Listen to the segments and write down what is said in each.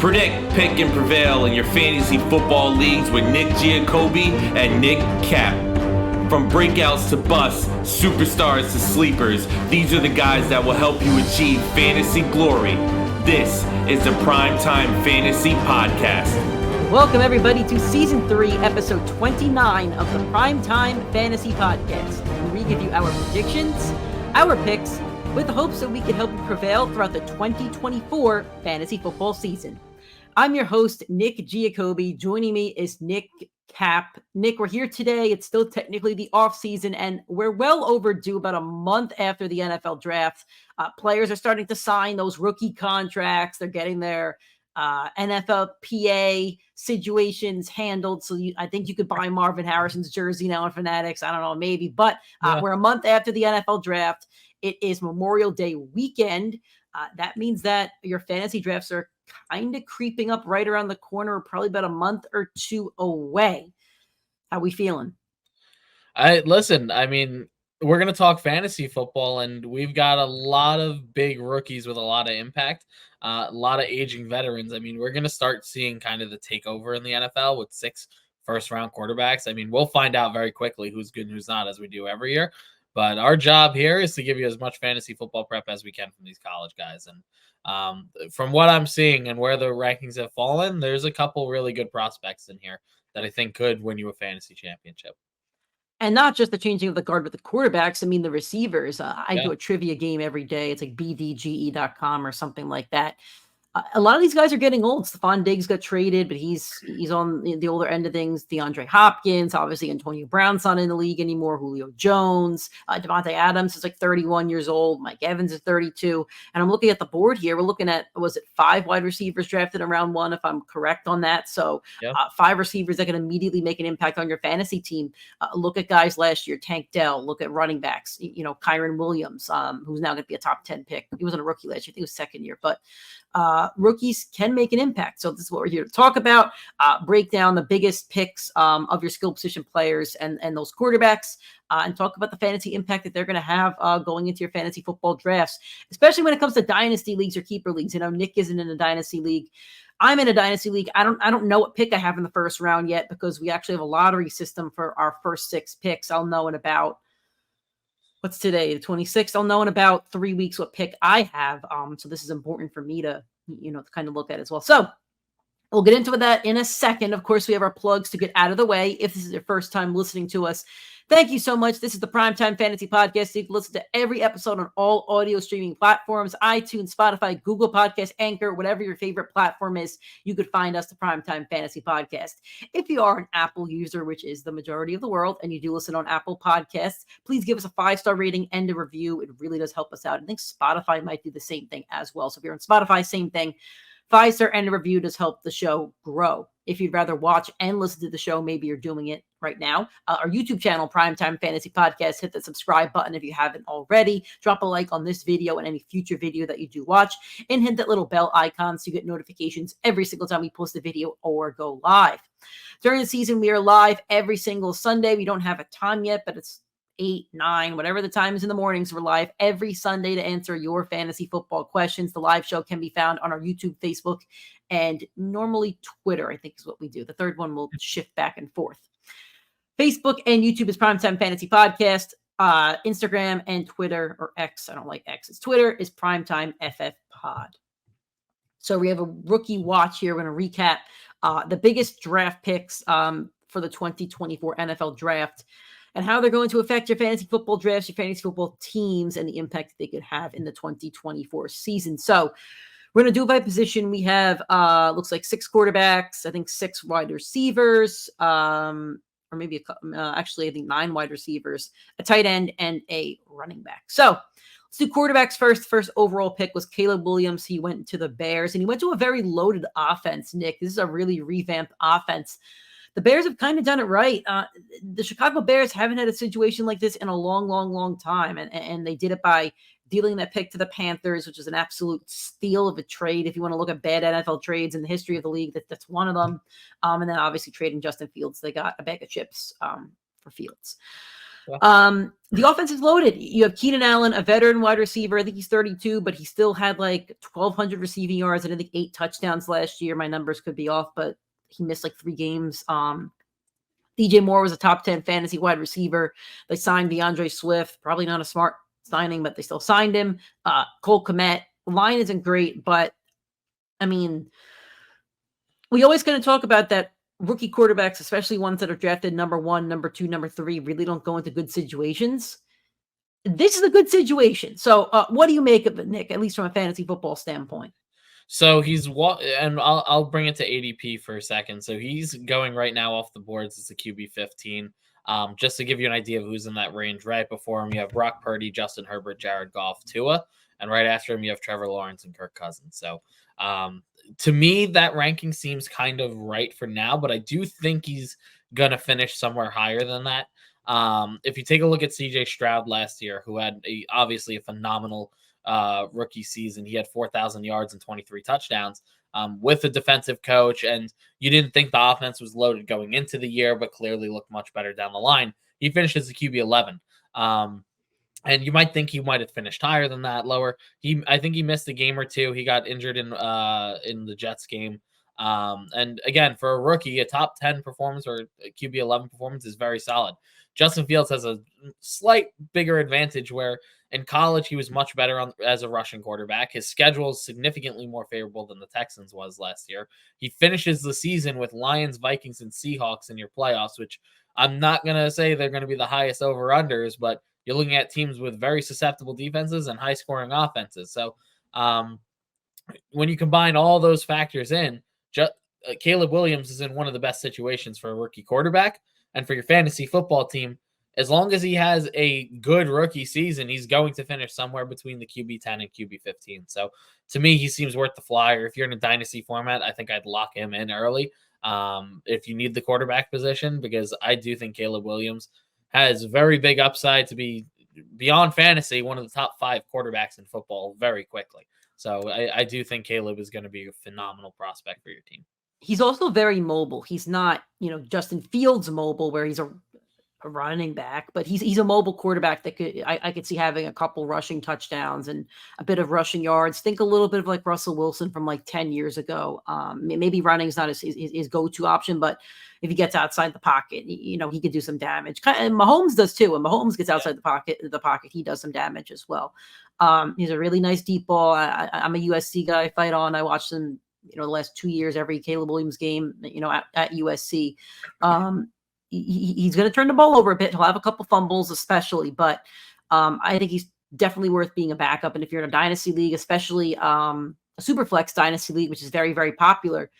Predict, pick, and prevail in your fantasy football leagues with Nick Giacobbe and Nick Cap. From breakouts to busts, superstars to sleepers, these are the guys that will help you achieve fantasy glory. This is the PrimeTime Fantasy Podcast. Welcome everybody to Season 3, Episode 29 of the PrimeTime Fantasy Podcast, where we give you our predictions, our picks, with the hopes that we can help you prevail throughout the 2024 fantasy football season. I'm your host, Nick Giacobbe. Joining me is Nick Cap. Nick, we're here today. It's still technically the off season, and we're well overdue, about a month after the NFL draft. Players are starting to sign those rookie contracts. They're getting their NFLPA situations handled. So I think you could buy Marvin Harrison's jersey now on Fanatics. I don't know, maybe. But we're a month after the NFL draft. It is Memorial Day weekend. That means that your fantasy drafts are kind of creeping up right around the corner, probably about a month or two away. How we feeling? Listen, I mean, we're going to talk fantasy football, and we've got a lot of big rookies with a lot of impact, a lot of aging veterans. I mean, we're going to start seeing kind of the takeover in the NFL with 6 first-round quarterbacks. I mean, we'll find out very quickly who's good and who's not, as we do every year. But our job here is to give you as much fantasy football prep as we can from these college guys. And from what I'm seeing and where the rankings have fallen, there's a couple really good prospects in here that I think could win you a fantasy championship. And not just the changing of the guard with the quarterbacks. I mean, the receivers. I do a trivia game every day. It's like bdge.com or something like that. A lot of these guys are getting old. Stephon Diggs got traded, but he's on the older end of things. DeAndre Hopkins, obviously Antonio Brown's not in the league anymore. Julio Jones, Devontae Adams is like 31 years old. Mike Evans is 32. And I'm looking at the board here. We're looking at, was it 5 wide receivers drafted in round 1, if I'm correct on that? So 5 receivers that can immediately make an impact on your fantasy team. Look at guys last year, Tank Dell. Look at running backs, Kyron Williams, who's now going to be a top 10 pick. He wasn't a rookie last year. I think it was second year, but rookies can make an impact. So this is what we're here to talk about, break down the biggest picks of your skill position players and those quarterbacks, and talk about the fantasy impact that they're going to have going into your fantasy football drafts, especially when it comes to dynasty leagues or keeper leagues. Nick isn't in a dynasty league. I'm in a dynasty league. I don't know what pick I have in the first round yet, because we actually have a lottery system for our first 6 picks. I'll know in about, what's today, the 26th? I'll know in about 3 weeks what pick I have. So this is important for me to, to kind of look at as well. So we'll get into that in a second. Of course, we have our plugs to get out of the way. If this is your first time listening to us, thank you so much. This is the PrimeTime Fantasy Podcast. You can listen to every episode on all audio streaming platforms, iTunes, Spotify, Google Podcasts, Anchor, whatever your favorite platform is. You could find us, the PrimeTime Fantasy Podcast. If you are an Apple user, which is the majority of the world, and you do listen on Apple Podcasts, please give us a 5-star rating and a review. It really does help us out. I think Spotify might do the same thing as well. So if you're on Spotify, same thing. 5-star and a review does help the show grow. If you'd rather watch and listen to the show, maybe you're doing it right now. Our YouTube channel, PrimeTime Fantasy Podcast, hit the subscribe button if you haven't already. Drop a like on this video and any future video that you do watch, and hit that little bell icon so you get notifications every single time we post a video or go live. During the season, we are live every single Sunday. We don't have a time yet, but it's 8, 9, whatever the time is in the mornings. We're live every Sunday to answer your fantasy football questions. The live show can be found on our YouTube, Facebook, and normally Twitter, I think is what we do. The third one will shift back and forth. Facebook and YouTube is PrimeTime Fantasy Podcast. Instagram and Twitter, or X, I don't like X, it's Twitter, is PrimeTime FF Pod. So we have a rookie watch here. We're going to recap the biggest draft picks for the 2024 NFL draft, and how they're going to affect your fantasy football drafts, your fantasy football teams, and the impact that they could have in the 2024 season. So we're going to do it by position. We have, looks like 6 quarterbacks, I think 6 wide receivers, or maybe actually, I think 9 wide receivers, a tight end, and a running back. So let's do quarterbacks first. First overall pick was Caleb Williams. He went to the Bears, and he went to a very loaded offense, Nick. This is a really revamped offense. The Bears have kind of done it right. The Chicago Bears haven't had a situation like this in a long, long, long time. And they did it by dealing that pick to the Panthers, which is an absolute steal of a trade. If you want to look at bad NFL trades in the history of the league, that's one of them. And then obviously trading Justin Fields. They got a bag of chips for Fields. The offense is loaded. You have Keenan Allen, a veteran wide receiver. I think he's 32, but he still had like 1,200 receiving yards and I think 8 touchdowns last year. My numbers could be off, but he missed like 3 games. DJ Moore was a top 10 fantasy wide receiver. They signed DeAndre Swift. Probably not a smart signing, but they still signed him. Cole Kmet. The line isn't great, but I mean, we always going to talk about that rookie quarterbacks, especially ones that are drafted number 1, number 2, number 3, really don't go into good situations. This is a good situation. So what do you make of it, Nick, at least from a fantasy football standpoint? So he's and I'll bring it to ADP for a second. So he's going right now off the boards as a QB 15. Just to give you an idea of who's in that range, right before him, you have Brock Purdy, Justin Herbert, Jared Goff, Tua. And right after him, you have Trevor Lawrence and Kirk Cousins. So to me, that ranking seems kind of right for now, but I do think he's going to finish somewhere higher than that. If you take a look at CJ Stroud last year, who had obviously a phenomenal rookie season, he had 4,000 yards and 23 touchdowns with a defensive coach. And you didn't think the offense was loaded going into the year, but clearly looked much better down the line. He finished as a QB 11. And you might think he might have finished higher than that, lower. I think he missed a game or two. He got injured in the Jets game. And again, for a rookie, a top 10 performance or a QB 11 performance is very solid. Justin Fields has a slight bigger advantage where in college he was much better as a rushing quarterback. His schedule is significantly more favorable than the Texans was last year. He finishes the season with Lions, Vikings, and Seahawks in your playoffs, which I'm not going to say they're going to be the highest over-unders, but you're looking at teams with very susceptible defenses and high-scoring offenses. So when you combine all those factors in, Caleb Williams is in one of the best situations for a rookie quarterback. And for your fantasy football team, as long as he has a good rookie season, he's going to finish somewhere between the QB 10 and QB 15. So to me, he seems worth the flyer. If you're in a dynasty format, I think I'd lock him in early if you need the quarterback position, because I do think Caleb Williams has very big upside to be beyond fantasy, one of the top 5 quarterbacks in football very quickly. So I do think Caleb is going to be a phenomenal prospect for your team. He's also very mobile. He's not, Justin Fields mobile where he's a running back, but he's a mobile quarterback that I could see having a couple rushing touchdowns and a bit of rushing yards. Think a little bit of like Russell Wilson from like 10 years ago. Maybe running is not his go-to option, but if he gets outside the pocket, he could do some damage. And Mahomes does too. When Mahomes gets outside the pocket, he does some damage as well. He's a really nice deep ball. I'm a USC guy. Fight on. I watched him, the last 2 years, every Caleb Williams game, at USC. He's going to turn the ball over a bit. He'll have a couple fumbles, especially, but I think he's definitely worth being a backup. And if you're in a dynasty league, especially a super flex dynasty league, which is very, very popular,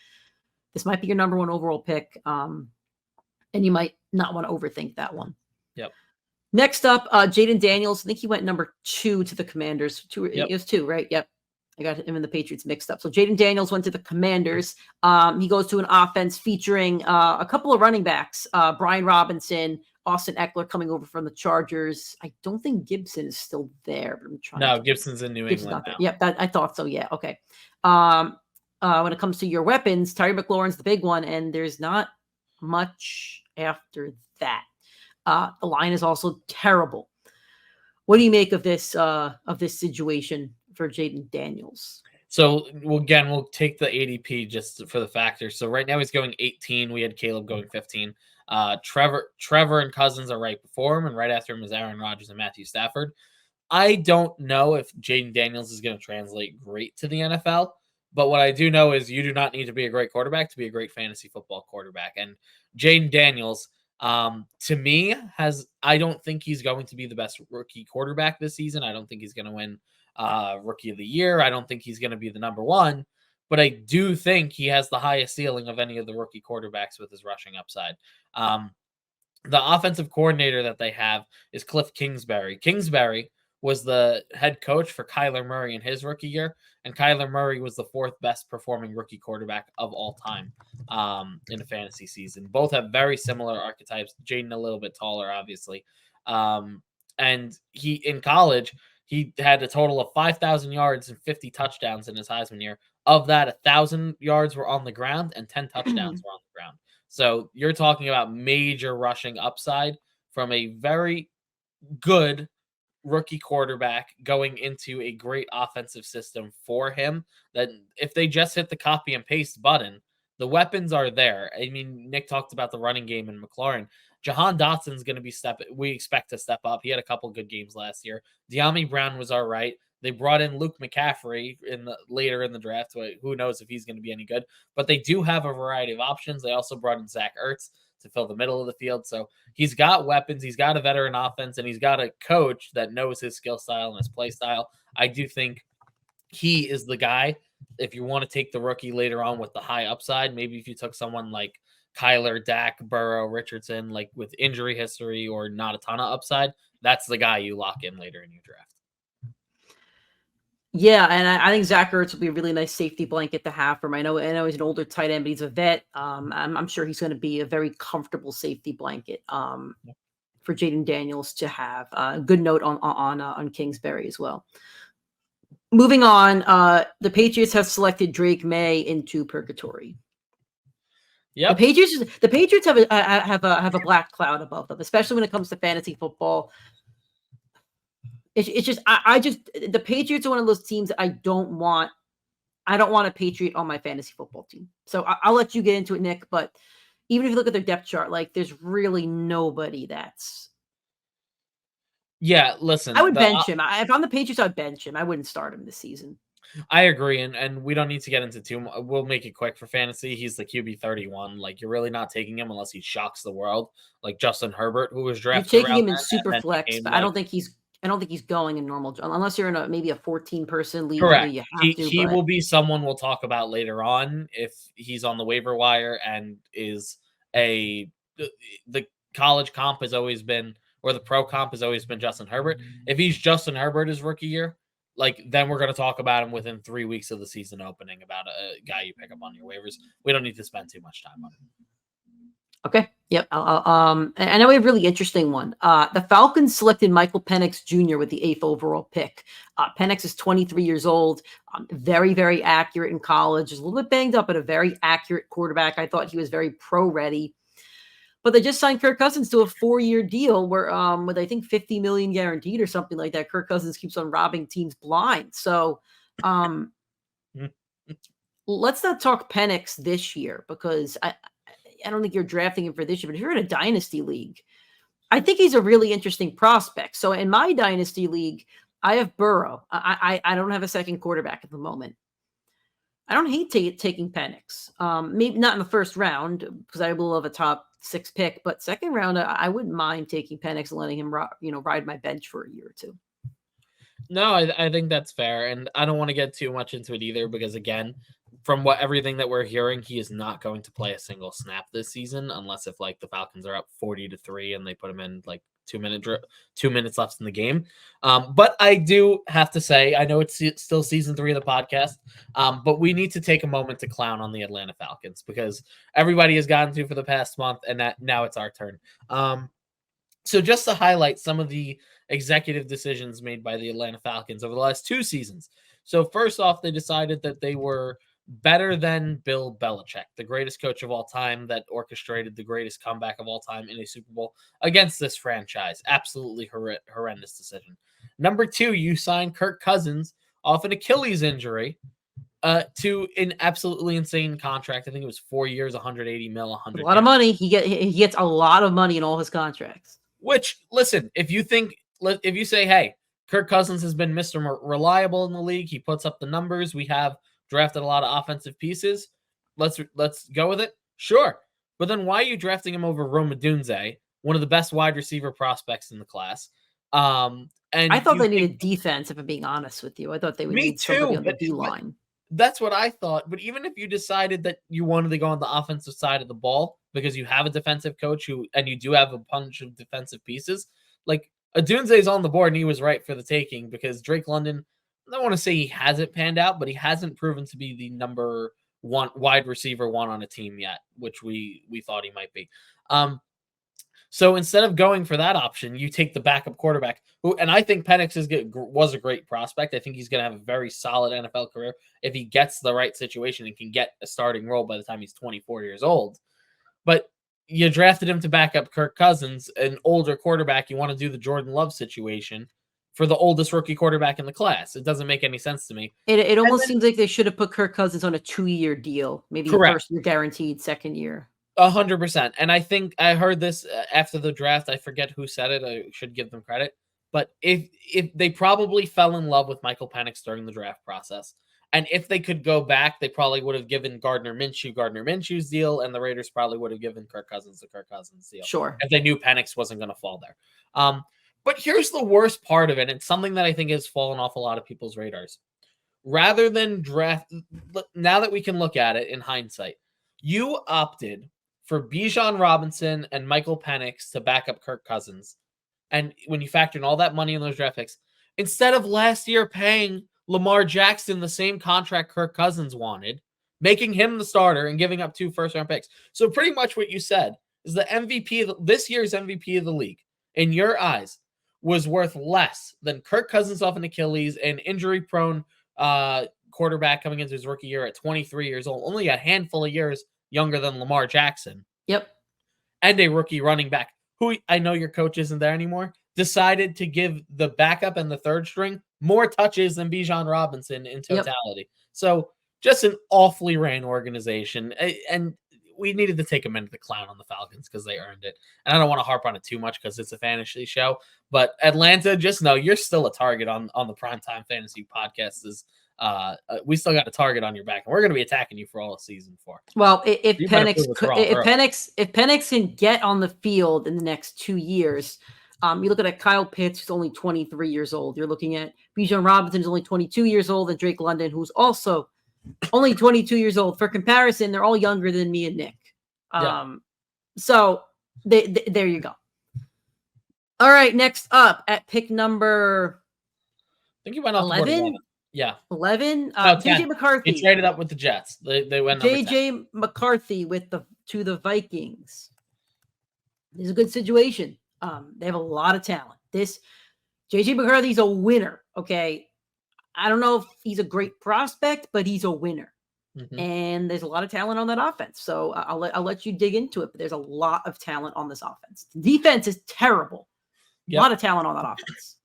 this might be your number 1 overall pick. And you might not want to overthink that one. Yep. Next up, Jayden Daniels. I think he went number 2 to the Commanders. It was 2, right? Yep. I got him and the Patriots mixed up. So Jayden Daniels went to the Commanders. He goes to an offense featuring a couple of running backs, Brian Robinson, Austin Eckler coming over from the Chargers. I don't think Gibson is still there. But I'm trying. No, Gibson's in New England now. Yep, I thought so. Yeah, okay. When it comes to your weapons, Terry McLaurin's the big one, and there's not much after that. The line is also terrible. What do you make of this situation for Jayden Daniels? So we'll take the ADP just for the factors. So right now he's going 18. We had Caleb going 15. Trevor and Cousins are right before him, and right after him is Aaron Rodgers and Matthew Stafford. I don't know if Jayden Daniels is going to translate great to the NFL, but what I do know is you do not need to be a great quarterback to be a great fantasy football quarterback. And Jayden Daniels, to me, I don't think he's going to be the best rookie quarterback this season. I don't think he's going to win Rookie of the Year. I don't think he's going to be the number 1, but I do think he has the highest ceiling of any of the rookie quarterbacks with his rushing upside. The offensive coordinator that they have is Cliff Kingsbury. Kingsbury was the head coach for Kyler Murray in his rookie year, and Kyler Murray was the 4th best performing rookie quarterback of all time in a fantasy season. Both have very similar archetypes. Jayden a little bit taller, obviously. And he, in college, he had a total of 5,000 yards and 50 touchdowns in his Heisman year. Of that, 1,000 yards were on the ground and 10 touchdowns were on the ground. So you're talking about major rushing upside from a very good rookie quarterback going into a great offensive system for him, that if they just hit the copy and paste button, the weapons are there. I mean, Nick talked about the running game in McLaurin. Jahan Dotson's going to be we expect to step up. He had a couple good games last year. De'Ami Brown was all right. They brought in Luke McCaffrey later in the draft. Who knows if he's going to be any good? But they do have a variety of options. They also brought in Zach Ertz to fill the middle of the field. So he's got weapons. He's got a veteran offense, and he's got a coach that knows his skill style and his play style. I do think he is the guy. If you want to take the rookie later on with the high upside, maybe if you took someone like Kyler, Dak, Burrow, Richardson, like with injury history or not a ton of upside, that's the guy you lock in later in your draft. Yeah, and I think Zach Ertz will be a really nice safety blanket to have for him. I know he's an older tight end, but he's a vet. I'm sure he's going to be a very comfortable safety blanket for Jayden Daniels to have. Good note on Kingsbury as well. Moving on, the Patriots have selected Drake Maye into purgatory. Yep. The Patriots have a black cloud above them, especially when it comes to fantasy football. It's just the Patriots are one of those teams that I don't want a Patriot on my fantasy football team. So I'll let you get into it, Nick. But even if you look at their depth chart, like there's really nobody that's. Yeah, listen. I would bench him. If I'm the Patriots, I'd bench him. I wouldn't start him this season. I agree, and we don't need to get into too much. We'll make it quick for fantasy. He's the QB 31. Like, you're really not taking him unless he shocks the world, like Justin Herbert, who was drafted. You're taking him in super flex, but I don't think he's going in normal, unless you're in maybe a 14-person league. Correct. He will be someone we'll talk about later on if he's on the waiver wire and is the college comp has always been, or the pro comp has always been Justin Herbert. If he's Justin Herbert his rookie year, like then we're going to talk about him within 3 weeks of the season opening about a guy you pick up on your waivers. We don't need to spend too much time on him. Okay. Yep. And I know we have a really interesting one. The Falcons selected Michael Penix Jr. with the 8th overall pick. Penix is 23 years old. Very, very accurate in college. Is a little bit banged up, but a very accurate quarterback. I thought he was very pro ready. But they just signed Kirk Cousins to a 4-year deal where, with I think $50 million guaranteed or something like that. Kirk Cousins keeps on robbing teams blind. So, let's not talk Penix this year because I don't think you're drafting him for this year. But if you're in a dynasty league, I think he's a really interesting prospect. So in my dynasty league, I have Burrow. I don't have a second quarterback at the moment. I don't hate taking Penix. Maybe not in the first round because I will have a top 6 pick, but second round, I wouldn't mind taking Penix and letting him, ride my bench for a year or two. No, I think that's fair, and I don't want to get too much into it either because again, from everything that we're hearing, he is not going to play a single snap this season unless if like the Falcons are up 40-3 and they put him in like 2 minutes left in the game. But I do have to say, I know it's still season 3 of the podcast, but we need to take a moment to clown on the Atlanta Falcons because everybody has gotten to for the past month, and that now it's our turn. So just to highlight some of the executive decisions made by the Atlanta Falcons over the last 2 seasons. So first off, they decided that they were better than Bill Belichick, the greatest coach of all time that orchestrated the greatest comeback of all time in a Super Bowl against this franchise. Absolutely horrendous decision. Number 2, you signed Kirk Cousins off an Achilles injury to an absolutely insane contract. I think it was 4 years, $180 million. A lot of money. He gets a lot of money in all his contracts. Which, listen, if you say, hey, Kirk Cousins has been Mr. Reliable in the league, he puts up the numbers, we have drafted a lot of offensive pieces, let's go with it. Sure. But then why are you drafting him over Odunze, one of the best wide receiver prospects in the class? And I thought they needed defense, if I'm being honest with you. I thought they would need somebody on the D-line. That's what I thought. But even if you decided that you wanted to go on the offensive side of the ball because you have a defensive coach and you do have a bunch of defensive pieces, like Odunze is on the board and he was right for the taking because Drake London, I don't want to say he hasn't panned out, but he hasn't proven to be the number 1 wide receiver 1 on a team yet, which we thought he might be. So instead of going for that option, you take the backup quarterback, who, and I think Penix was a great prospect. I think he's going to have a very solid NFL career if he gets the right situation and can get a starting role by the time he's 24 years old. But you drafted him to back up Kirk Cousins, an older quarterback. You want to do the Jordan Love situation for the oldest rookie quarterback in the class. It doesn't make any sense to me. It almost seems like they should have put Kirk Cousins on a 2-year deal, maybe Correct. first year guaranteed, second year. 100%. And I think I heard this after the draft. I forget who said it. I should give them credit. But if they probably fell in love with Michael Penix during the draft process, and if they could go back, they probably would have given Gardner Minshew's deal, and the Raiders probably would have given Kirk Cousins the Kirk Cousins deal. Sure. If they knew Penix wasn't going to fall there. But here's the worst part of it. It's something that I think has fallen off a lot of people's radars. Rather than draft, now that we can look at it in hindsight, you opted for Bijan Robinson and Michael Penix to back up Kirk Cousins. And when you factor in all that money in those draft picks, instead of last year paying Lamar Jackson the same contract Kirk Cousins wanted, making him the starter and giving up 2 first-round picks. So pretty much what you said is the MVP, this year's MVP of the league, in your eyes, was worth less than Kirk Cousins off an Achilles, an injury-prone quarterback coming into his rookie year at 23 years old, only a handful of years younger than Lamar Jackson. Yep. And a rookie running back, who I know your coach isn't there anymore, decided to give the backup and the third string more touches than Bijan Robinson in totality. Yep. So just an awfully ran organization. And we needed to take a minute to clown on the Falcons because they earned it. And I don't want to harp on it too much because it's a fantasy show. But Atlanta, just know you're still a target on the Primetime Fantasy podcast. We still got a target on your back, and we're going to be attacking you for all season 4. Well, if Penix can get on the field in the next 2 years, you look at Kyle Pitts, who's only 23 years old. You're looking at Bijan Robinson, who's only 22 years old, and Drake London, who's also only 22 years old. For comparison, they're all younger than me and Nick. So there you go. All right, next up at pick number, I think you went off 11. Yeah. 11. JJ McCarthy. He traded up with the Jets. They went JJ McCarthy to the Vikings. This is a good situation. They have a lot of talent. This JJ McCarthy's a winner. Okay. I don't know if he's a great prospect, but he's a winner. Mm-hmm. And there's a lot of talent on that offense. So I'll let you dig into it, but there's a lot of talent on this offense. The defense is terrible. Yep. A lot of talent on that offense.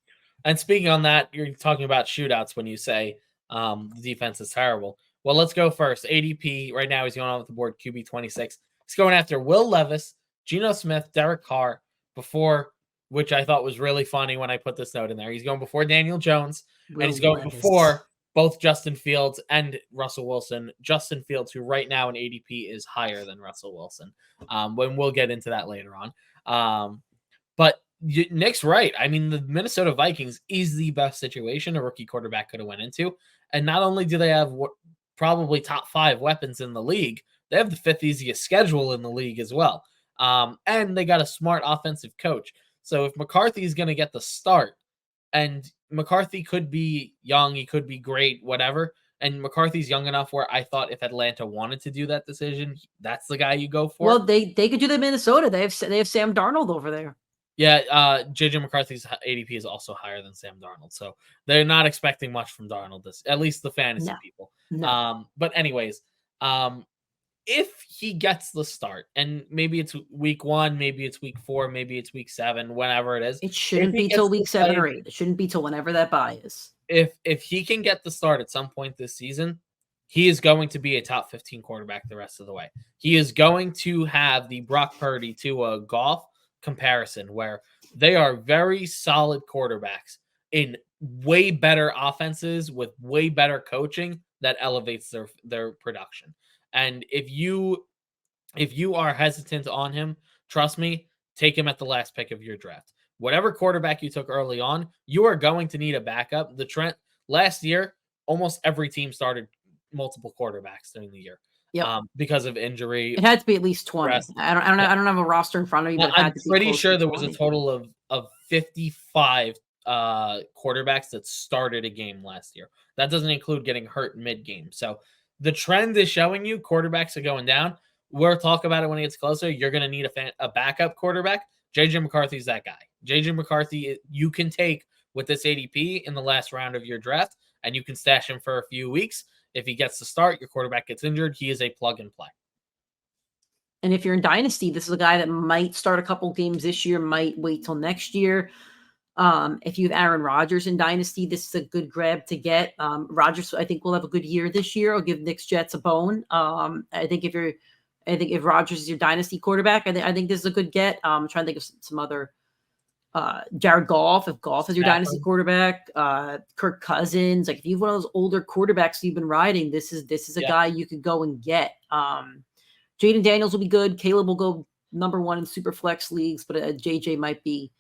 And speaking on that, you're talking about shootouts when you say the defense is terrible. Well, let's go first. ADP right now, he's going on with the board QB 26. He's going after Will Levis, Geno Smith, Derek Carr, before, which I thought was really funny when I put this note in there. He's going before Daniel Jones, and he's going before both Justin Fields and Russell Wilson. Justin Fields, who right now in ADP is higher than Russell Wilson. When we'll get into that later on. But Nick's right. I mean, the Minnesota Vikings is the best situation a rookie quarterback could have went into. And not only do they have probably top 5 weapons in the league, they have the 5th easiest schedule in the league as well. And they got a smart offensive coach. So if McCarthy is going to get the start, and McCarthy could be young, he could be great, whatever. And McCarthy's young enough where I thought if Atlanta wanted to do that decision, that's the guy you go for. Well, they could do that in Minnesota. They have Sam Darnold over there. Yeah, JJ McCarthy's ADP is also higher than Sam Darnold, so they're not expecting much from Darnold. At least the fantasy people. No. But anyways, if he gets the start, and maybe it's week 1, maybe it's week 4, maybe it's week 7, whenever it is. It shouldn't be till week 7 or 8. It shouldn't be till whenever that bye is. If he can get the start at some point this season, he is going to be a top 15 quarterback the rest of the way. He is going to have the Brock Purdy to a Goff comparison where they are very solid quarterbacks in way better offenses with way better coaching that elevates their production. And if you are hesitant on him, trust me, take him at the last pick of your draft. Whatever quarterback you took early on, you are going to need a backup. The trend last year, almost every team started multiple quarterbacks during the year. Yep. Because of injury. It had to be at least 20. I don't have a roster in front of me, but I'm pretty sure there was a total of 55 quarterbacks that started a game last year. That doesn't include getting hurt mid-game. So the trend is showing you quarterbacks are going down. We'll talk about it when it gets closer. You're going to need a backup quarterback. JJ McCarthy's that guy. JJ McCarthy, you can take with this ADP in the last round of your draft, and you can stash him for a few weeks. If he gets to start, your quarterback gets injured, he is a plug and play. And if you're in Dynasty, this is a guy that might start a couple games this year, might wait till next year. If you have Aaron Rodgers in Dynasty, this is a good grab to get. Rodgers, I think, will have a good year this year. I'll give Knicks Jets a bone. I think if Rodgers is your Dynasty quarterback, I think this is a good get. I'm trying to think of some other. Jared Goff, if Goff is your Dynasty quarterback, Kirk Cousins, like if you have one of those older quarterbacks you've been riding, this is a guy you could go and get. Jayden Daniels will be good. Caleb will go number 1 in super flex leagues, but JJ might be.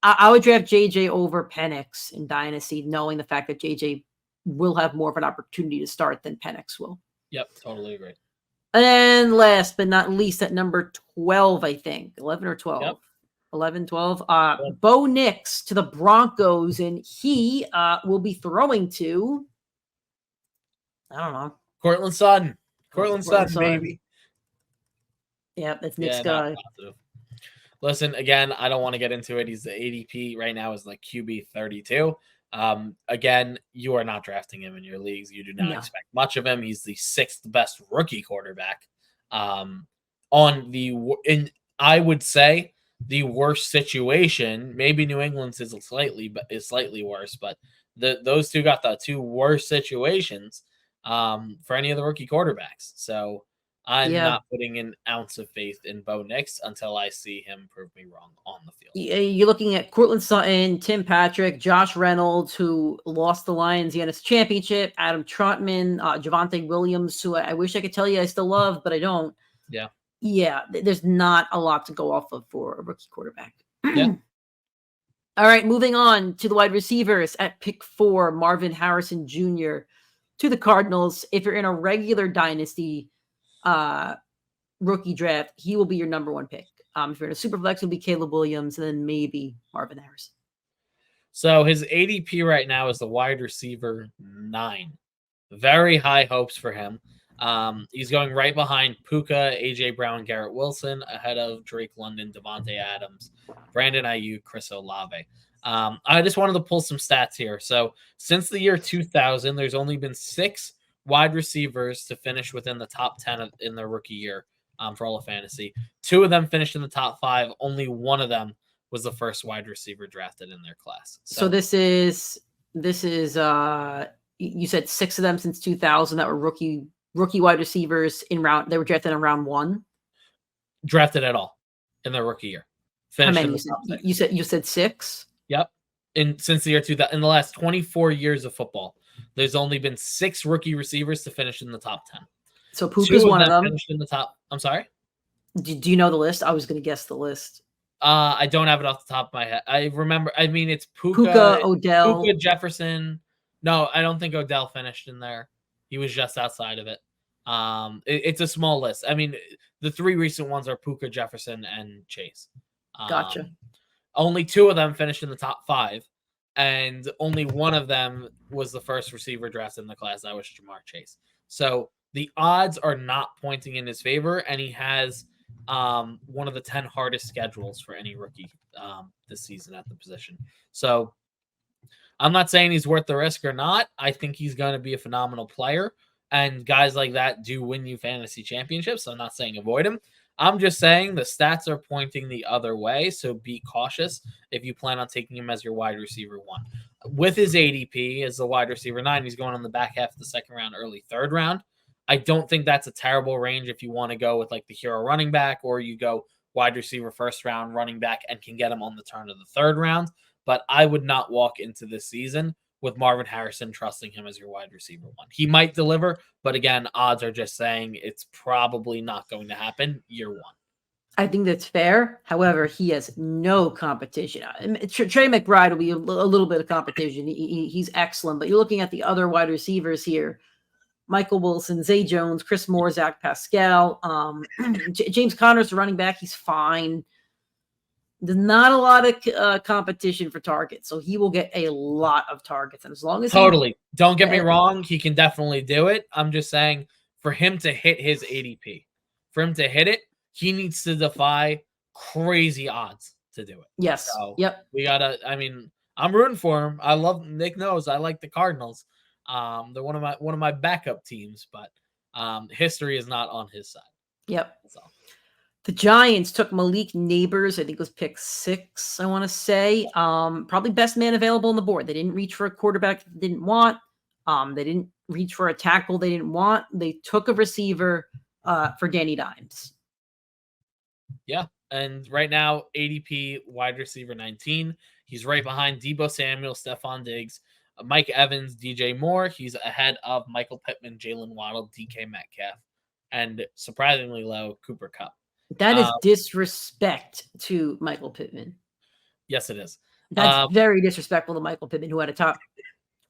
I would draft JJ over Penix in Dynasty, knowing the fact that JJ will have more of an opportunity to start than Penix will. Yep, totally agree. And last but not least, at number 12, I think 11 or 12. Yep. 11, 12. Bo Nix to the Broncos, and he will be throwing to, I don't know. Cortland Sutton. Cortland Sutton, baby. Yeah, that's Nick's guy. Listen, again, I don't want to get into it. He's the ADP right now is like QB 32. Again, you are not drafting him in your leagues. You do not expect much of him. He's the 6th best rookie quarterback. I would say the worst situation, maybe New England's is slightly worse, but those two got the 2 worst situations for any of the rookie quarterbacks. So I'm not putting an ounce of faith in Bo Nix until I see him prove me wrong on the field. You're looking at Cortland Sutton, Tim Patrick, Josh Reynolds, who lost the Lions the NFC Championship, Adam Trotman, Javonte Williams, who I wish I could tell you I still love, but I don't. Yeah. Yeah, there's not a lot to go off of for a rookie quarterback. Yeah. All right, moving on to the wide receivers at pick 4, Marvin Harrison Jr. to the Cardinals. If you're in a regular Dynasty rookie draft, he will be your number 1 pick. If you're in a super flex, it'll be Caleb Williams and then maybe Marvin Harrison. So his ADP right now is the wide receiver 9. Very high hopes for him. He's going right behind Puka, AJ Brown, Garrett Wilson, ahead of Drake London, Devontae Adams, Brandon Ayuk, Chris Olave. I just wanted to pull some stats here. So since the year 2000, there's only been 6 wide receivers to finish within the top 10 in their rookie year for all of fantasy. 2 of them finished in the top 5. Only one of them was the first wide receiver drafted in their class. So this is you said 6 of them since 2000 that were rookie wide receivers they were drafted in round 1. Drafted at all in their rookie year. How many? You said 6? Yep. Since the year 2000, in the last 24 years of football, there's only been 6 rookie receivers to finish in the top 10. So Puka's one of them. Finished in the top. I'm sorry. Do you know the list? I was going to guess the list. I don't have it off the top of my head. I remember. I mean, it's Puka, Odell, Puka, Jefferson. No, I don't think Odell finished in there. He was just outside of it. It's a small list. I mean, the 3 recent ones are Puka, Jefferson, and Chase. Gotcha. Only 2 of them finished in the top 5, and only one of them was the first receiver drafted in the class. That was Jamar Chase. So the odds are not pointing in his favor, and he has one of the 10 hardest schedules for any rookie this season at the position. So I'm not saying he's worth the risk or not. I think he's going to be a phenomenal player, and guys like that do win you fantasy championships. So I'm not saying avoid him. I'm just saying the stats are pointing the other way, so be cautious if you plan on taking him as your wide receiver 1. With his ADP as the wide receiver 9, he's going on the back half of the 2nd round, early 3rd round. I don't think that's a terrible range if you want to go with like the hero running back, or you go wide receiver 1st round, running back, and can get him on the turn of the 3rd round. But I would not walk into this season with Marvin Harrison trusting him as your wide receiver 1. He might deliver, but again, odds are just saying it's probably not going to happen year 1. I think that's fair. However, he has no competition. Trey McBride will be a little bit of competition. He's excellent, but you're looking at the other wide receivers here. Michael Wilson, Zay Jones, Chris Moore, Zach Pascal, James Conner's the running back. He's fine. There's not a lot of competition for targets, so he will get a lot of targets. And as long as don't get me wrong, he can definitely do it. I'm just saying for him to hit his ADP, for him to hit it, he needs to defy crazy odds to do it. Yes. So yep. We gotta. I mean, I'm rooting for him. I love Nick knows I like the Cardinals. They're one of my backup teams, but history is not on his side. Yep. That's all. The Giants took Malik Nabers. I think it was pick 6, I want to say. Probably best man available on the board. They didn't reach for a quarterback they didn't want. They didn't reach for a tackle they didn't want. They took a receiver for Danny Dimes. Yeah. And right now, ADP wide receiver 19. He's right behind Deebo Samuel, Stephon Diggs, Mike Evans, DJ Moore. He's ahead of Michael Pittman, Jalen Waddle, DK Metcalf, and surprisingly low, Cooper Kupp. That is disrespect to Michael Pittman. Yes, it is. That's very disrespectful to Michael Pittman, who had a top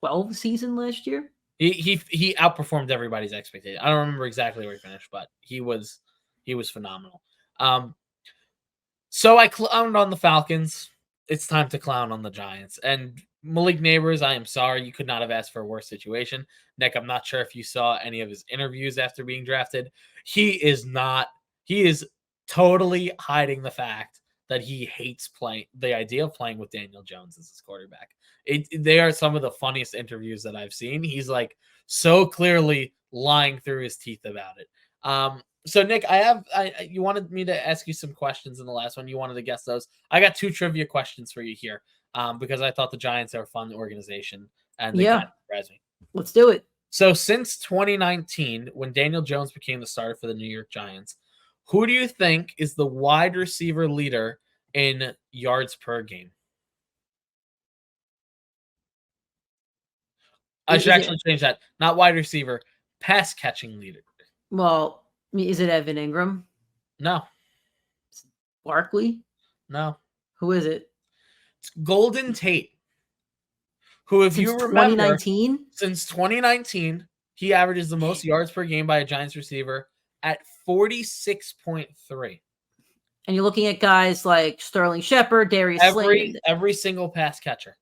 12 season last year. He outperformed everybody's expectation. I don't remember exactly where he finished, but he was phenomenal. So I clowned on the Falcons. It's time to clown on the Giants. And Malik Nabers, I am sorry. You could not have asked for a worse situation. Nick, I'm not sure if you saw any of his interviews after being drafted. He is totally hiding the fact that he hates the idea of playing with Daniel Jones as his quarterback. They are some of the funniest interviews that I've seen. He's like so clearly lying through his teeth about it. So Nick, you wanted me to ask you some questions in the last one. You wanted to guess those. I got 2 trivia questions for you here because I thought the Giants are a fun organization and they kind of surprised me. Let's do it. So since 2019, when Daniel Jones became the starter for the New York Giants, who do you think is the wide receiver leader in yards per game? I should actually change that. Not wide receiver, pass catching leader. Well, is it Evan Ingram? No. Barkley? No. Who is it? It's Golden Tate. Who, if you remember, 2019? Since 2019, he averages the most yards per game by a Giants receiver at 46.3. And you're looking at guys like Sterling Shepard, Darius Slayton. Every single pass catcher.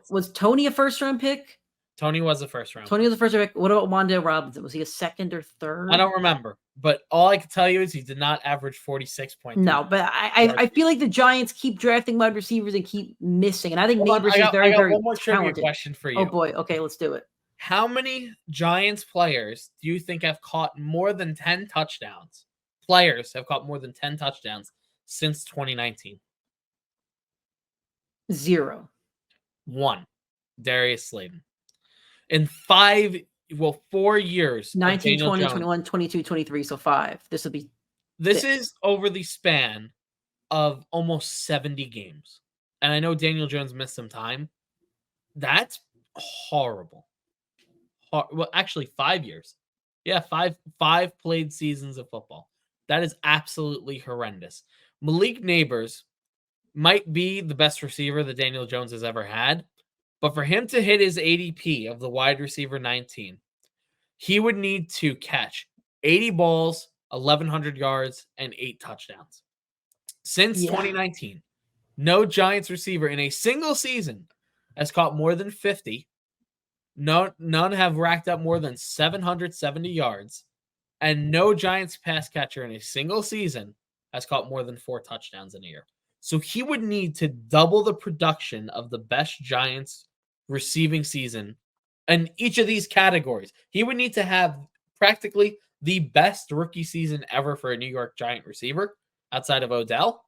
Was Tony a first-round pick? Tony was a first-round. Tony was a first-round pick. What about Wan'Dale Robinson? Was he a second or third? I don't remember. But all I can tell you is he did not average 46.3. No, but I feel like the Giants keep drafting wide receivers and keep missing. And I think Nabers is very, very one more trivia talented. question for you. Oh, boy. Okay, let's do it. How many Giants players do you think have caught more than 10 touchdowns? Players have caught more than 10 touchdowns since 2019. 0. 1. Darius Slayton. In 4 years. 19, 20, 21, 22, 23, so 5. This will be. This is over the span of almost 70 games. And I know Daniel Jones missed some time. That's horrible. Well, actually 5 years. Yeah, five played seasons of football. That is absolutely horrendous. Malik Nabers might be the best receiver that Daniel Jones has ever had, but for him to hit his ADP of the wide receiver 19, he would need to catch 80 balls, 1,100 yards, and 8 touchdowns. Since 2019, no Giants receiver in a single season has caught more than 50. None have racked up more than 770 yards, and no Giants pass catcher in a single season has caught more than 4 touchdowns in a year. So he would need to double the production of the best Giants receiving season in each of these categories. He would need to have practically the best rookie season ever for a New York Giant receiver outside of Odell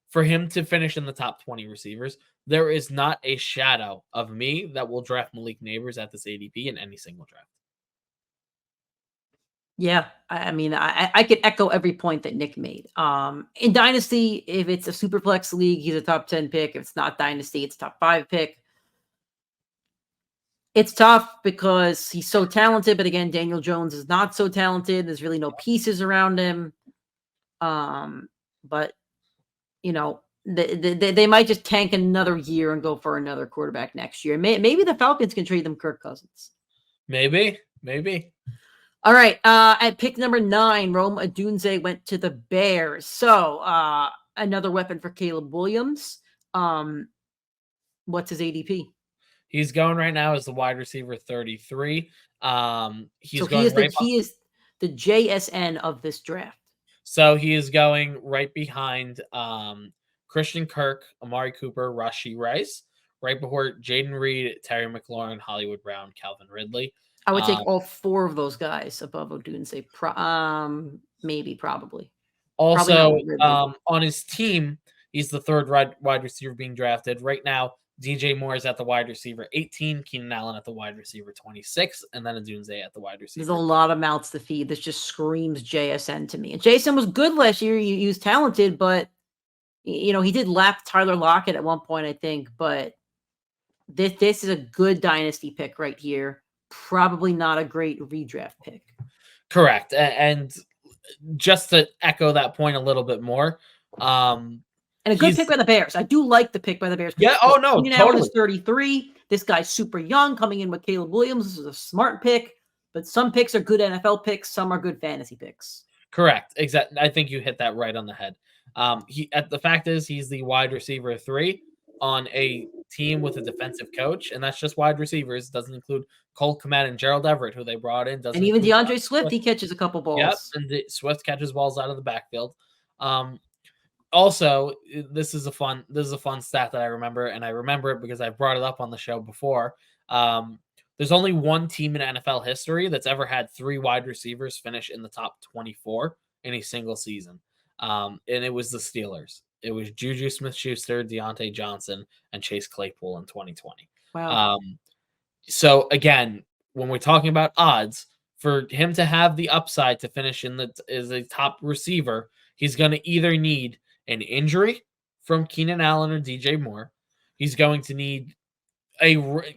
for him to finish in the top 20 receivers. There is not a shadow of me that will draft Malik Nabers at this ADP in any single draft. Yeah, I mean, I could echo every point that Nick made. In Dynasty, if it's a Superflex league, he's a top 10 pick. If it's not Dynasty, it's top 5 pick. It's tough because he's so talented, but again, Daniel Jones is not so talented. There's really no pieces around him. But, you know, they might just tank another year and go for another quarterback next year. Maybe the Falcons can trade them Kirk Cousins. Maybe. All right. At pick number 9, Rome Odunze went to the Bears. So another weapon for Caleb Williams. What's his ADP? He's going right now as the wide receiver 33. He is the JSN of this draft. So he is going right behind Christian Kirk, Amari Cooper, Rashee Rice, right before Jayden Reed, Terry McLaurin, Hollywood Brown, Calvin Ridley. I would take all 4 of those guys above Odunze. Maybe, probably. Also, Ridley. on his team, he's the third wide receiver being drafted. Right now, DJ Moore is at the wide receiver 18, Keenan Allen at the wide receiver 26, and then Odunze at the wide receiver. There's a lot of mouths to feed. This just screams JSN to me. And JSN was good last year. He was talented, but he did lap Tyler Lockett at one point, I think. But this is a good dynasty pick right here. Probably not a great redraft pick. Correct. And just to echo that point a little bit more, and a good pick by the Bears. I do like the pick by the Bears. Yeah. Oh no, Keenan Allen is 33. This guy's super young, coming in with Caleb Williams. This is a smart pick. But some picks are good NFL picks. Some are good fantasy picks. Correct. Exactly. I think you hit that right on the head. The fact is, he's the wide receiver 3 on a team with a defensive coach, and that's just wide receivers. Doesn't include Cole Kmet and Gerald Everett, who they brought in. And even DeAndre Swift, he catches a couple balls. Yep, and Swift catches balls out of the backfield. Also, this is a fun stat that I remember, and I remember it because I brought it up on the show before. There's only one team in NFL history that's ever had 3 wide receivers finish in the top 24 in a single season. And it was the Steelers. It was Juju Smith-Schuster, Deontay Johnson, and Chase Claypool in 2020. Wow. So again, when we're talking about odds, for him to have the upside to finish as a top receiver, he's going to either need an injury from Keenan Allen or DJ Moore. He's going to need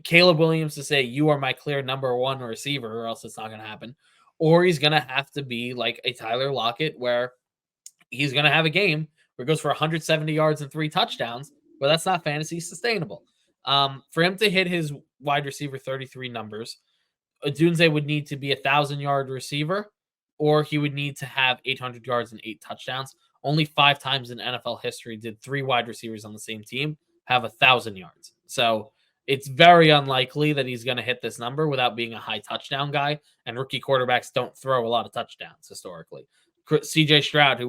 Caleb Williams to say, you are my clear number 1 receiver, or else it's not going to happen. Or he's going to have to be like a Tyler Lockett, where he's going to have a game where it goes for 170 yards and 3 touchdowns, but that's not fantasy sustainable. For him to hit his wide receiver 33 numbers, Odunze would need to be 1,000-yard receiver, or he would need to have 800 yards and 8 touchdowns. Only 5 times in NFL history did 3 wide receivers on the same team have 1,000 yards. So it's very unlikely that he's going to hit this number without being a high touchdown guy. And rookie quarterbacks don't throw a lot of touchdowns historically. CJ Stroud,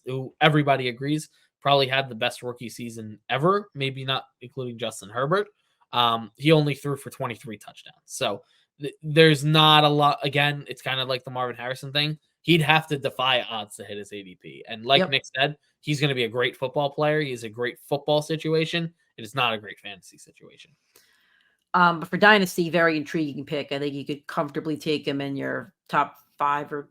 who everybody agrees probably had the best rookie season ever, maybe not including Justin Herbert. He only threw for 23 touchdowns. So there's not a lot. Again, it's kind of like the Marvin Harrison thing. He'd have to defy odds to hit his ADP. And like Nick said, he's going to be a great football player. He's a great football situation. It is not a great fantasy situation. But for Dynasty, very intriguing pick. I think you could comfortably take him in your top 5 or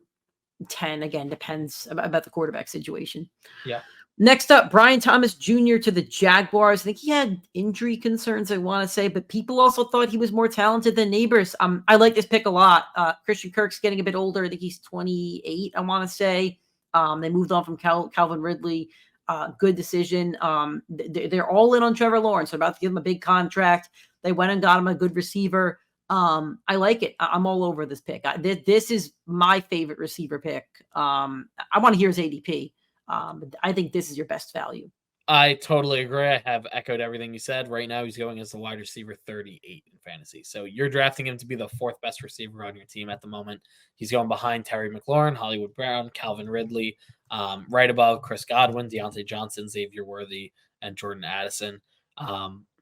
10. Again, depends about the quarterback situation. Yeah. Next up, Brian Thomas Jr. to the Jaguars. I think he had injury concerns, I want to say, but people also thought he was more talented than Nabers. I like this pick a lot. Christian Kirk's getting a bit older. I think he's 28, I want to say. They moved on from Calvin Ridley. Good decision. They're all in on Trevor Lawrence. They're about to give him a big contract. They went and got him a good receiver. I like it. I'm all over this pick. This is my favorite receiver pick. I want to hear his ADP. But I think this is your best value. I totally agree. I have echoed everything you said. Right now, he's going as the wide receiver 38 in fantasy. So you're drafting him to be the 4th best receiver on your team at the moment. He's going behind Terry McLaurin, Hollywood Brown, Calvin Ridley, right above Chris Godwin, Deontay Johnson, Xavier Worthy, and Jordan Addison.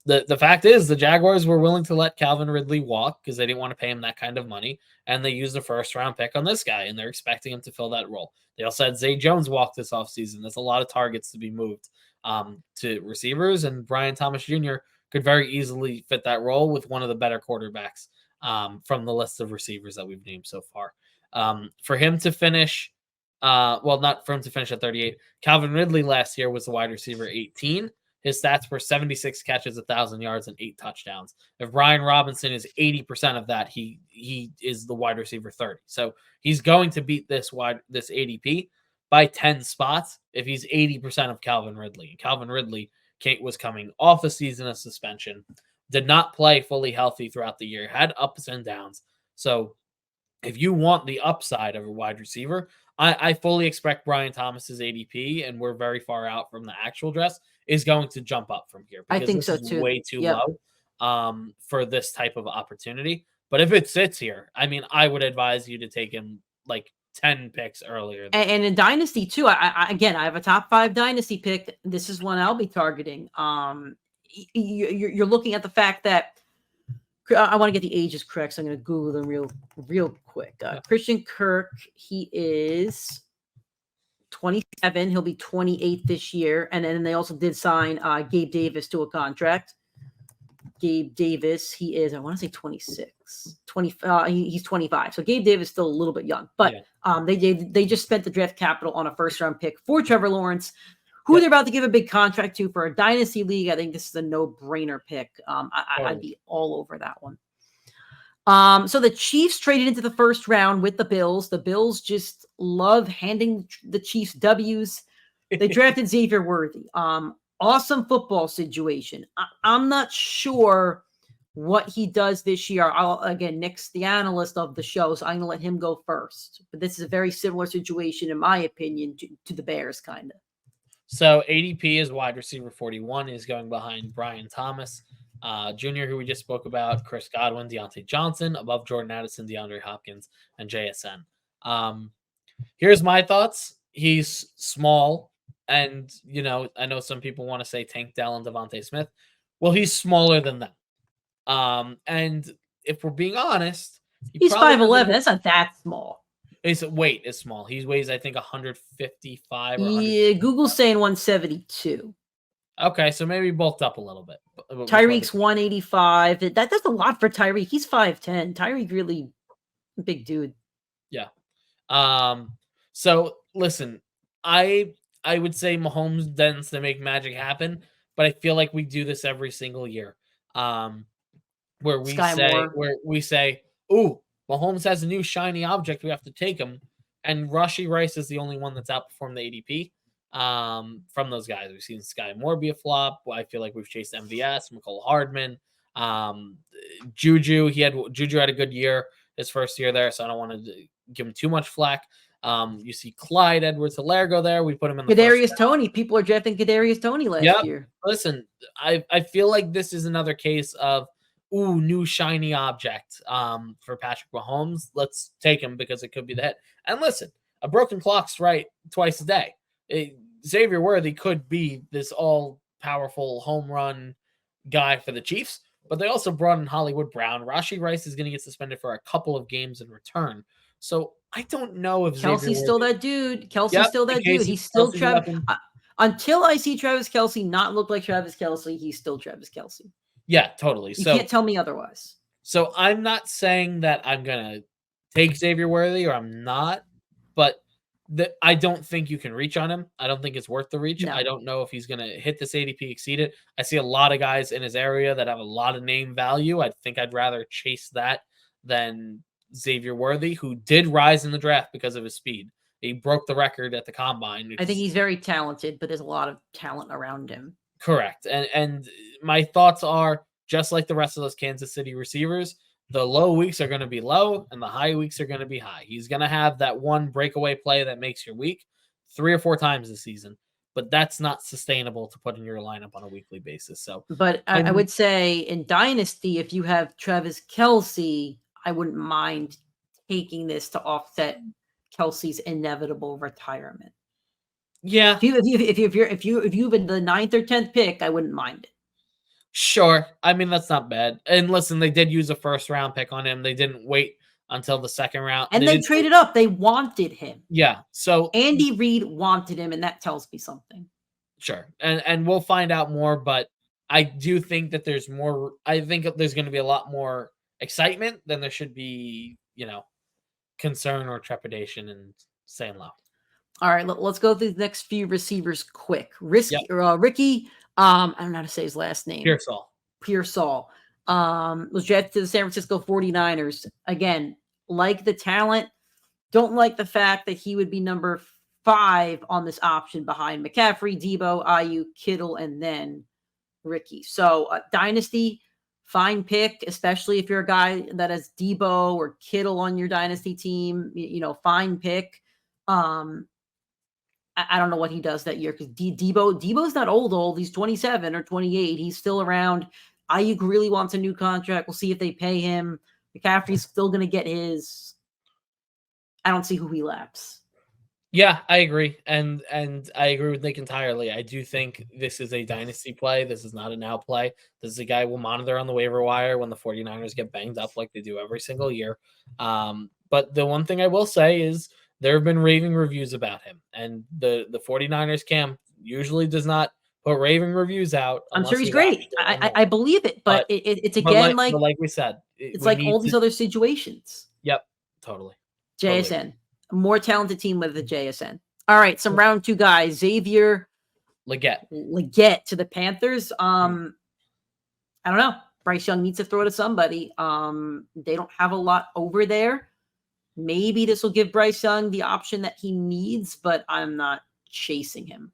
The fact is, the Jaguars were willing to let Calvin Ridley walk because they didn't want to pay him that kind of money, and they used a 1st-round pick on this guy, and they're expecting him to fill that role. They also had Zay Jones walk this offseason. There's a lot of targets to be moved to receivers, and Brian Thomas Jr. could very easily fit that role with one of the better quarterbacks from the list of receivers that we've named so far. For him to finish, not for him to finish at 38, Calvin Ridley last year was the wide receiver 18. His stats were 76 catches, 1,000 yards, and 8 touchdowns. If Brian Robinson is 80% of that, he is the wide receiver 30. So he's going to beat this ADP by 10 spots if he's 80% of Calvin Ridley. And Calvin Ridley was coming off a season of suspension, did not play fully healthy throughout the year, had ups and downs. So if you want the upside of a wide receiver, I fully expect Brian Thomas's ADP, and we're very far out from the actual dress, is going to jump up from here. I think so too. Way too low for this type of opportunity. But if it sits here, I mean, I would advise you to take him like 10 picks earlier. And in Dynasty too, I have a top 5 Dynasty pick. This is one I'll be targeting. You're looking at the fact that I want to get the ages correct, so I'm going to Google them real quick. Christian Kirk, he is 27. He'll be 28 this year. And then they also did sign Gabe Davis to a contract. Gabe Davis, he is, I want to say 26. He's 25. So Gabe Davis is still a little bit young. But they just spent the draft capital on a first-round pick for Trevor Lawrence, who they're about to give a big contract to for a dynasty league. I think this is a no-brainer pick. I'd be all over that one. So the Chiefs traded into the first round with the Bills. The Bills just love handing the Chiefs W's. They drafted Xavier Worthy. Awesome football situation. I'm not sure what he does this year. Nick's the analyst of the show, so I'm going to let him go first. But this is a very similar situation, in my opinion, to the Bears, kind of. So ADP is wide receiver 41. He's going behind Brian Thomas Jr., who we just spoke about, Chris Godwin, Deontay Johnson, above Jordan Addison, DeAndre Hopkins, and JSN. Here's my thoughts. He's small. And, I know some people want to say Tank Dell and Devontae Smith. Well, he's smaller than them. And if we're being honest, he's 5'11". That's not that small. His weight is small. He weighs, I think, 155. Yeah, Google's saying 172. Okay, so maybe bulked up a little bit. Tyreek's 185. That's a lot for Tyreek. He's 5'10". Tyreek really big dude. Yeah. So listen, I would say Mahomes tends to make magic happen, but I feel like we do this every single year. Where we say, "Ooh, Mahomes has a new shiny object. We have to take him." And Rashee Rice is the only one that's outperformed the ADP from those guys. We've seen Sky Moore be a flop. I feel like we've chased MVS, McCole Hardman, Juju. Juju had a good year his first year there, so I don't want to give him too much flack. You see Clyde Edwards-Helaire go there. We put him in the Kadarius Toney. People are drafting Kadarius Toney last year. Listen, I feel like this is another case of new shiny object for Patrick Mahomes. Let's take him because it could be the hit. And listen, a broken clock's right twice a day. Xavier Worthy could be this all-powerful home run guy for the Chiefs, but they also brought in Hollywood Brown. Rashee Rice is going to get suspended for a couple of games in return. So I don't know if Kelsey's still that dude. Kelsey's still that dude. He's still Travis. Until I see Travis Kelce not look like Travis Kelce, he's still Travis Kelce. Yeah, totally. You can't tell me otherwise. So I'm not saying that I'm going to take Xavier Worthy or I'm not, but I don't think you can reach on him. I don't think it's worth the reach. No. I don't know if he's going to hit this ADP, exceed it. I see a lot of guys in his area that have a lot of name value. I think I'd rather chase that than Xavier Worthy, who did rise in the draft because of his speed. He broke the record at the combine. I think he's very talented, but there's a lot of talent around him. Correct. And my thoughts are, just like the rest of those Kansas City receivers, the low weeks are going to be low and the high weeks are going to be high. He's going to have that one breakaway play that makes your week 3 or 4 times this season, but that's not sustainable to put in your lineup on a weekly basis. So, but I would say in Dynasty, if you have Travis Kelce, I wouldn't mind taking this to offset Kelsey's inevitable retirement. Yeah. If you've been the 9th or 10th pick, I wouldn't mind it. Sure. I mean, that's not bad. And listen, they did use a first round pick on him. They didn't wait until the second round. And they traded up. They wanted him. Yeah. So Andy Reid wanted him, and that tells me something. Sure. And we'll find out more, but I do think that there's more. I think there's going to be a lot more excitement than there should be, concern or trepidation and saying low. All right, let's go through the next few receivers quick. Ricky, I don't know how to say his last name. Pearsall. Was drafted to the San Francisco 49ers. Again, like the talent, don't like the fact that he would be number 5 on this option behind McCaffrey, Debo, Ayuk, Kittle, and then Ricky. So Dynasty, fine pick, especially if you're a guy that has Debo or Kittle on your Dynasty team, fine pick. I don't know what he does that year because Debo's not old. He's 27 or 28. He's still around. Ayuk really wants a new contract. We'll see if they pay him. McCaffrey's still going to get his. I don't see who he laps. Yeah, I agree. And I agree with Nick entirely. I do think this is a dynasty play. This is not a now play. This is a guy we'll monitor on the waiver wire when the 49ers get banged up like they do every single year. But the one thing I will say is there have been raving reviews about him, and the 49ers camp usually does not put raving reviews out. I'm sure he's We watch great. it I believe it, but it's again like we said, it's we like need all these other situations. Yep, totally. JSN, a more talented team with the JSN. All right, some round 2 guys. Xavier Legette to the Panthers. I don't know. Bryce Young needs to throw to somebody. They don't have a lot over there. Maybe this will give Bryce Young the option that he needs, but I'm not chasing him.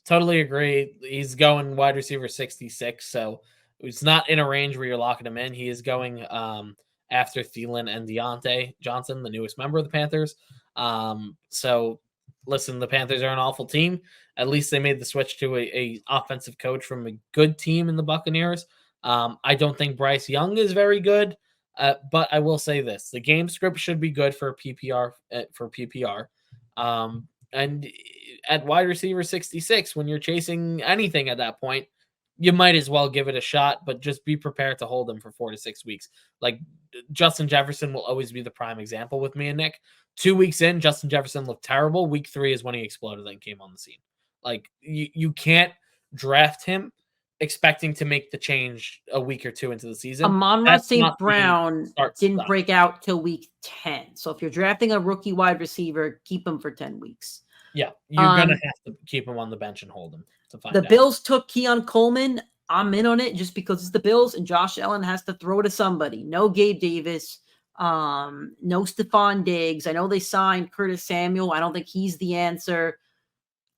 Totally agree. He's going wide receiver 66, so it's not in a range where you're locking him in. He is going after Thielen and Deontay Johnson, the newest member of the Panthers. So listen, the Panthers are an awful team. At least they made the switch to a offensive coach from a good team in the Buccaneers. I don't think Bryce Young is very good, but I will say this: the game script should be good for PPR. And at wide receiver 66, when you're chasing anything at that point, you might as well give it a shot, but just be prepared to hold him for 4 to 6 weeks. Like Justin Jefferson will always be the prime example with me and Nick. 2 weeks in, Justin Jefferson looked terrible. Week 3 is when he exploded and came on the scene. Like you can't draft him expecting to make the change a week or 2 into the season. Amon-Ra St. Brown didn't break out till week 10. So if you're drafting a rookie wide receiver, keep him for 10 weeks. Yeah, you're going to have to keep him on the bench and hold him to find out. The Bills took Keon Coleman. I'm in on it just because it's the Bills, and Josh Allen has to throw to somebody. No Gabe Davis. No Stephon Diggs. I know they signed Curtis Samuel. I don't think he's the answer.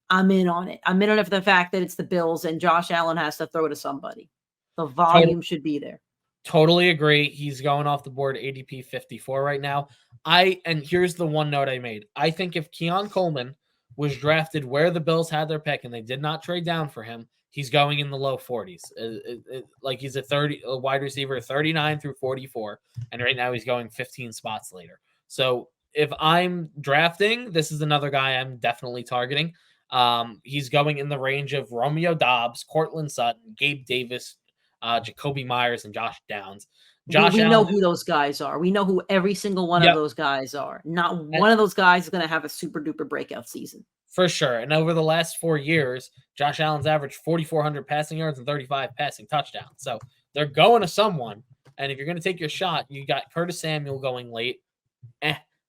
I'm in on it. I'm in on it for the fact that it's the Bills and Josh Allen has to throw to somebody. The volume should be there. Totally agree. He's going off the board ADP 54 right now. And here's the one note I made. I think if Keon Coleman was drafted where the Bills had their pick and they did not trade down for him, he's going in the low 40s. Like he's a wide receiver 39 through 44, and right now he's going 15 spots later. So if I'm drafting, this is another guy I'm definitely targeting. He's going in the range of Romeo Doubs, Cortland Sutton, Gabe Davis, Jacoby Myers, and Josh Downs. We know who those guys are. We know who every single one of those guys are. Not one of those guys is going to have a super duper breakout season. For sure. And over the last 4 years, Josh Allen's averaged 4,400 passing yards and 35 passing touchdowns. So they're going to someone. And if you're going to take your shot, you got Curtis Samuel going late.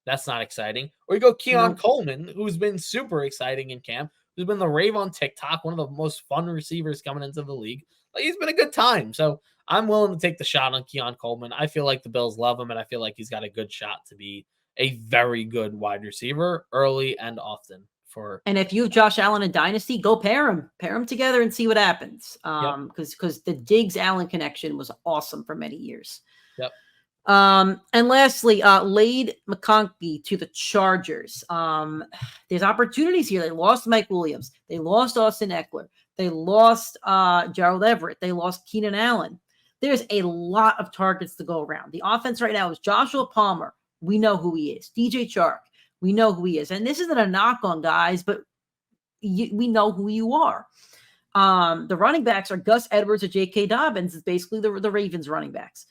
That's not exciting. Or you go Keon Coleman, who's been super exciting in camp, who's been the rave on TikTok, one of the most fun receivers coming into the league. Like, he's been a good time. So I'm willing to take the shot on Keon Coleman. I feel like the Bills love him, and I feel like he's got a good shot to be a very good wide receiver early and often. And if you have Josh Allen in Dynasty, go pair them together and see what happens. Because the Diggs Allen connection was awesome for many years. Yep. And lastly, Lade McConkey to the Chargers. There's opportunities here. They lost Mike Williams. They lost Austin Eckler. They lost Gerald Everett. They lost Keenan Allen. There's a lot of targets to go around. The offense right now is Joshua Palmer. We know who he is. DJ Chark. We know who he is. And this isn't a knock on guys, but we know who you are. The running backs are Gus Edwards or J.K. Dobbins. Is basically the Ravens running backs.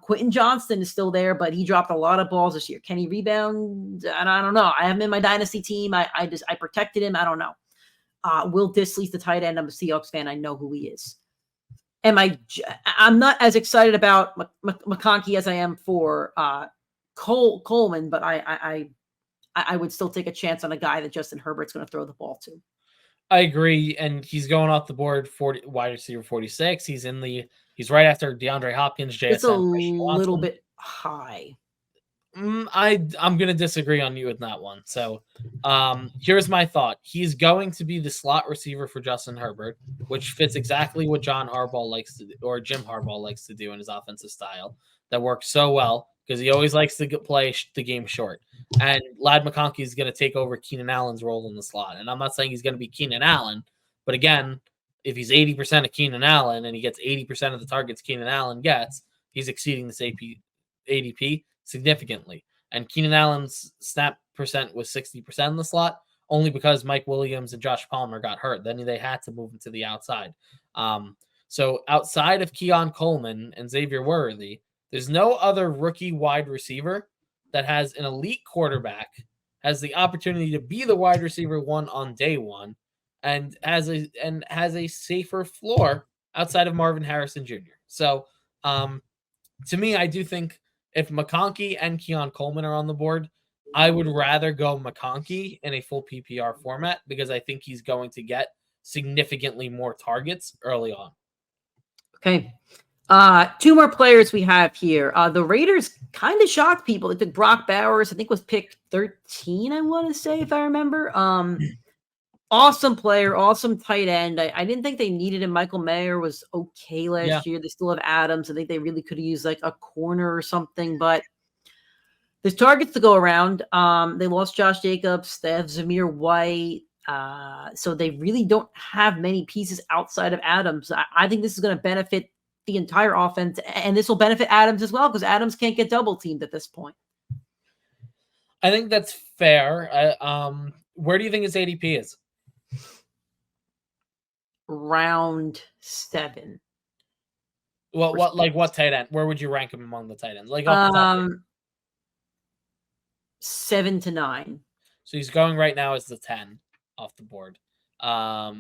Quentin Johnston is still there, but he dropped a lot of balls this year. Can he rebound? And I don't know. I have him in my dynasty team. I protected him. I don't know. Will Dissly's the tight end. I'm a Seahawks fan. I know who he is. I'm not as excited about McConkey as I am for Coleman, but I would still take a chance on a guy that Justin Herbert's going to throw the ball to. I agree, and he's going off the board wide receiver 46. He's right after DeAndre Hopkins. JSN, it's a little bit high. I'm going to disagree on you with that one. So here's my thought. He's going to be the slot receiver for Justin Herbert, which fits exactly what Jim Harbaugh likes to do in his offensive style. That works so well because he always likes to play the game short. And Lad McConkey is going to take over Keenan Allen's role in the slot. And I'm not saying he's going to be Keenan Allen, but again, if he's 80% of Keenan Allen and he gets 80% of the targets Keenan Allen gets, he's exceeding this ADP significantly. And Keenan Allen's snap percent was 60% in the slot, only because Mike Williams and Josh Palmer got hurt. Then they had to move him to the outside. So outside of Keon Coleman and Xavier Worthy, there's no other rookie wide receiver that has an elite quarterback has the opportunity to be the wide receiver 1 on day 1 and has a safer floor outside of Marvin Harrison Jr. So, to me, I do think if McConkey and Keon Coleman are on the board, I would rather go McConkey in a full PPR format because I think he's going to get significantly more targets early on. Okay. 2 more players we have here. The Raiders kind of shocked people. They took Brock Bowers, I think was picked 13, I want to say, if I remember. Awesome player, awesome tight end. I didn't think they needed him. Michael Mayer was okay last year. They still have Adams. I think they really could have used like a corner or something, but there's targets to go around. They lost Josh Jacobs. They have Zamir White. So they really don't have many pieces outside of Adams. I think this is going to benefit the entire offense, and this will benefit Adams as well because Adams can't get double teamed at this point. I think that's fair. Where do you think his ADP is? Round 7. What tight end? Where would you rank him among the tight ends? Like off the top 7 to 9. So he's going right now as the 10 off the board. Who are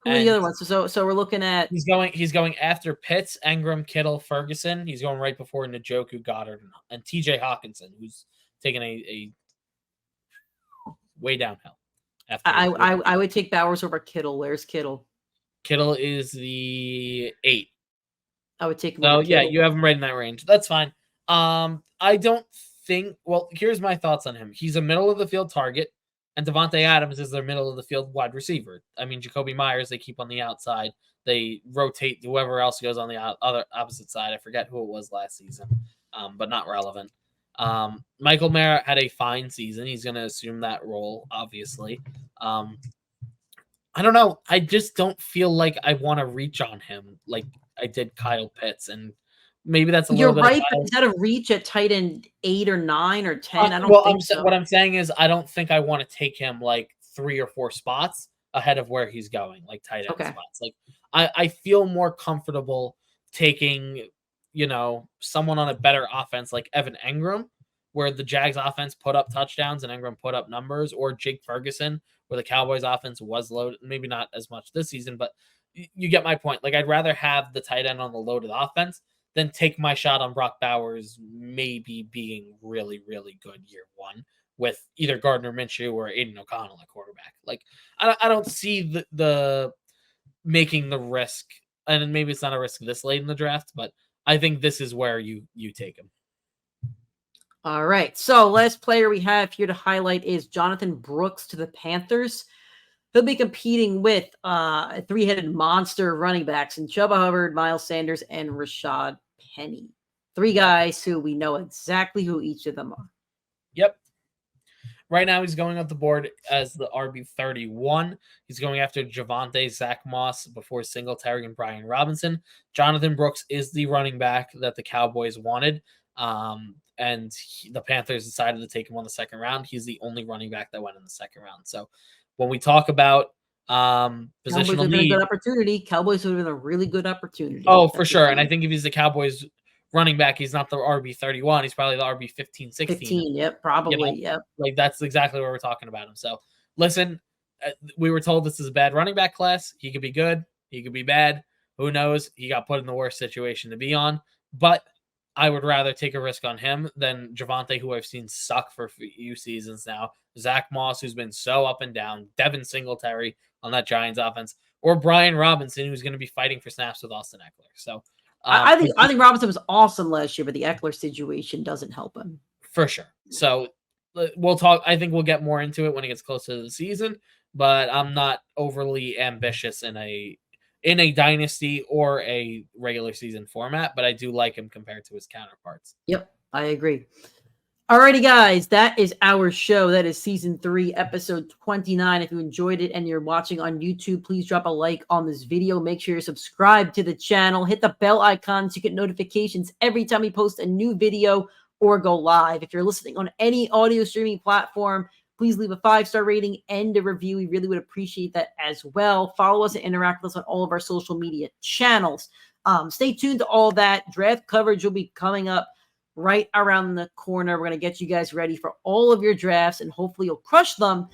the other ones? So we're looking at he's going after Pitts, Engram, Kittle, Ferguson. He's going right before Njoku, Goddard, and TJ Hawkinson, who's taking a way downhill. I would take Bowers over Kittle. Where's Kittle? Kittle is the 8. I would take him. So yeah, you have him right in that range. That's fine. I don't think. Well, here's my thoughts on him. He's a middle of the field target, and Devontae Adams is their middle of the field wide receiver. I mean, Jacoby Myers they keep on the outside. They rotate whoever else goes on the other opposite side. I forget who it was last season, but not relevant. Michael Mayer had a fine season. He's going to assume that role, obviously. I don't know. I just don't feel like I want to reach on him like I did Kyle Pitts, and maybe that's a little bit. You're right, but is that a reach at tight end 8 or 9 or 10? I don't think so. What I'm saying is I don't think I want to take him like 3 or 4 spots ahead of where he's going, like tight end spots. Like I feel more comfortable taking, someone on a better offense like Evan Engram, where the Jags offense put up touchdowns and Engram put up numbers, or Jake Ferguson, where the Cowboys offense was loaded, maybe not as much this season, but you get my point. Like I'd rather have the tight end on the loaded offense than take my shot on Brock Bowers maybe being really, really good year 1 with either Gardner Minshew or Aiden O'Connell at quarterback. Like I don't see the making the risk, and maybe it's not a risk this late in the draft, but I think this is where you take him. All right. So last player we have here to highlight is Jonathan Brooks to the Panthers. He'll be competing with 3-headed monster running backs in Chuba Hubbard, Miles Sanders, and Rashad Penny. 3 guys who we know exactly who each of them are. Yep. Right now he's going up the board as the RB31. He's going after Javonte, Zach Moss before Singletary and Brian Robinson. Jonathan Brooks is the running back that the Cowboys wanted. And the Panthers decided to take him on the second round. He's the only running back that went in the second round. So when we talk about positional need, a good opportunity. Cowboys would have been a really good opportunity. Oh, for sure. And I think if he's the Cowboys running back, he's not the RB31. He's probably the RB 15, 16. 15, yep, probably. Yep. Like that's exactly where we're talking about him. So listen, we were told this is a bad running back class. He could be good. He could be bad. Who knows? He got put in the worst situation to be on. But I would rather take a risk on him than Javonte, who I've seen suck for a few seasons now. Zach Moss, who's been so up and down. Devin Singletary on that Giants offense. Or Brian Robinson, who's going to be fighting for snaps with Austin Eckler. So I think Robinson was awesome last year, but the Eckler situation doesn't help him. For sure. So we'll talk. I think we'll get more into it when it gets closer to the season, but I'm not overly ambitious in a dynasty or a regular season format, but I do like him compared to his counterparts. Yep, I agree. Alrighty, guys, that is our show. That is season 3, episode 29. If you enjoyed it and you're watching on YouTube, please drop a like on this video. Make sure you're subscribed to the channel. Hit the bell icon so you get notifications every time we post a new video or go live. If you're listening on any audio streaming platform, please leave a 5-star rating and a review. We really would appreciate that as well. Follow us and interact with us on all of our social media channels. Stay tuned to all that. Draft coverage will be coming up right around the corner. We're going to get you guys ready for all of your drafts, and hopefully you'll crush them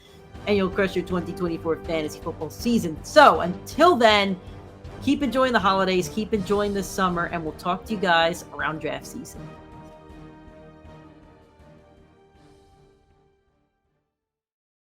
and you'll crush your 2024 fantasy football season. So until then, keep enjoying the holidays, keep enjoying this summer, and we'll talk to you guys around draft season.